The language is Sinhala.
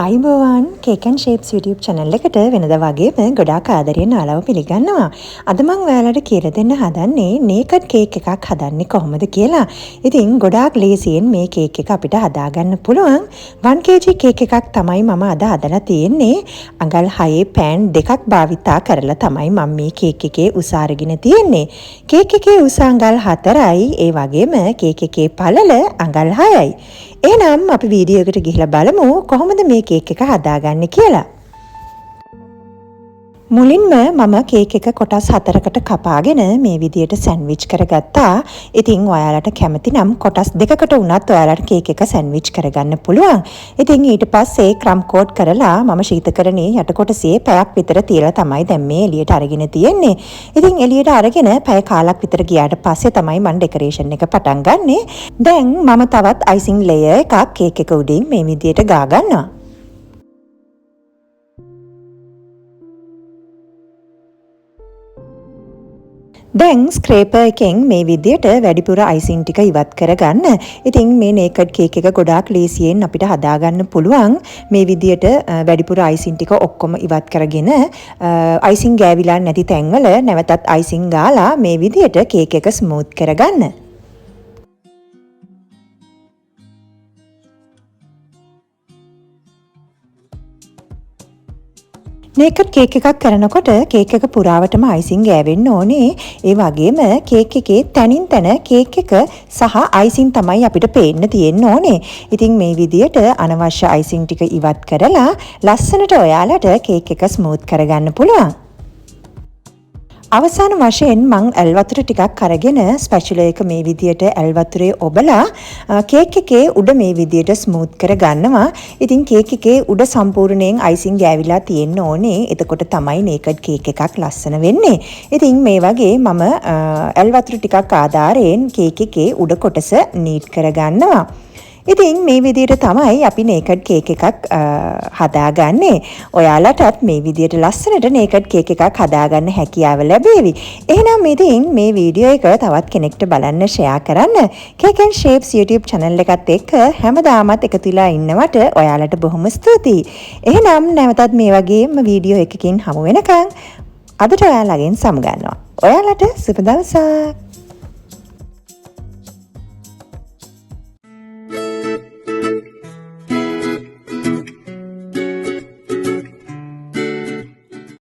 අයිබෝවන් Cakenshapes YouTube channel එකට වෙනදා වගේම ගොඩාක් ආදරයෙන් ආලව පිළිගන්නවා. අද මම ඔයාලට කියලා දෙන්න හදන්නේ naked cake එකක් හදන්නේ කොහොමද කියලා. ඉතින් ගොඩාක් ලේසියෙන් මේ cake එක අපිට හදාගන්න පුළුවන්. 1 kg cake එකක් තමයි මම අද හදලා තියෙන්නේ. අඟල් 6 pan දෙකක් භාවිතා කරලා තමයි මම මේ cake එකේ උස අරගෙන තියෙන්නේ. cake එකේ උස අඟල් 4යි. ඒ වගේම cake එකේ පළල අඟල් 6යි. එහෙනම් අපි වීඩියෝ එකට ගිහිල්ලා බලමු කොහොමද මේ කේක් එක හදාගන්නේ කියලා. මුලින්ම මම කේක් එක කොටස් 4කට කපාගෙන මේ විදියට සෑන්ඩ්විච් කරගත්තා. ඉතින් ඔයාලට කැමති නම් කොටස් 2කට වුණත් ඔයාලට කේක් එක සෑන්ඩ්විච් කරගන්න පුළුවන්. ඉතින් ඊට පස්සේ ක්‍රම් කෝට් කරලා මම ශීතකරණයේ යට කොටසේ පැයක් විතර තියලා තමයි දැන් මේ එළියට අරගෙන තියෙන්නේ. ඉතින් එළියට අරගෙන පැය කාලක් විතර ගියාට පස්සේ තමයි මම ඩෙකරේෂන් එක පටන් ගන්නෙ. දැන් මම තවත් අයිසිං ලේයර් එකක් කේක් එක උඩින් මේ විදියට ගා ගන්නවා. දැන් ස්ක්‍රේපර් එකෙන් මේ විදියට වැඩිපුර අයිසින් ටික ඉවත් කරගන්න. ඉතින් මේ නේකඩ් කේක් එක ගොඩාක් ලේසියෙන් අපිට හදාගන්න පුළුවන්. මේ විදියට වැඩිපුර අයිසින් ටික ඔක්කොම ඉවත් කරගෙන අයිසින් ගෑවිලා නැති තැන්වල නැවතත් අයිසින් ගාලා මේ විදියට කේක් එක ස්මූත් කරගන්න. නේකඩ් කේක් එකක් කරනකොට කේක් එක පුරාවටම අයිසින් ගෑවෙන්න ඕනේ. ඒ වගේම කේක් එකේ තනින් තන කේක් එක සහ අයිසින් තමයි අපිට පේන්න තියෙන්න ඕනේ. ඉතින් මේ විදියට අනවශ්‍ය අයිසින් ටික ඉවත් කරලා ලස්සනට ඔයාලට කේක් එක ස්මූත් කරගන්න පුළුවන්. අවසාන වශයෙන් මං ඇල් වතුර ටිකක් අරගෙන ස්පැචුලා එක මේ විදියට ඇල් වතුරේ ඔබලා කේක් එකේ උඩ මේ විදියට ස්මූත් කරගන්නවා. ඉතින් කේක් එකේ උඩ සම්පූර්ණයෙන් අයිසින් ගෑවිලා තියෙන්න ඕනේ. එතකොට තමයි නේකඩ් කේක් එකක් ලස්සන වෙන්නේ. ඉතින් මේ වගේ මම ඇල් වතුර ටිකක් ආධාරයෙන් කේක් එකේ උඩ කොටස නීට් කරගන්නවා. ඉතින් මේ විදියට තමයි අපි නේකඩ් කේක් එකක් හදාගන්නේ. ඔයාලටත් මේ විදියට ලස්සනට නේකඩ් කේක් එකක් හදාගන්න හැකියාව ලැබේවි. එහෙනම් ඉතින් මේ වීඩියෝ එක තවත් කෙනෙක්ට බලන්න ෂෙයා කරන්න. Cakenshapes YouTube channel එකත් එක්ක හැමදාමත් එකතු වෙලා ඉන්නවට ඔයාලට බොහොම ස්තුතියි. එහෙනම් නැවතත් මේ වගේම වීඩියෝ එකකින් හමු වෙනකන් අදට ඔයාලගෙන් සමු ගන්නවා. ඔයාලට සුබ දවසක්.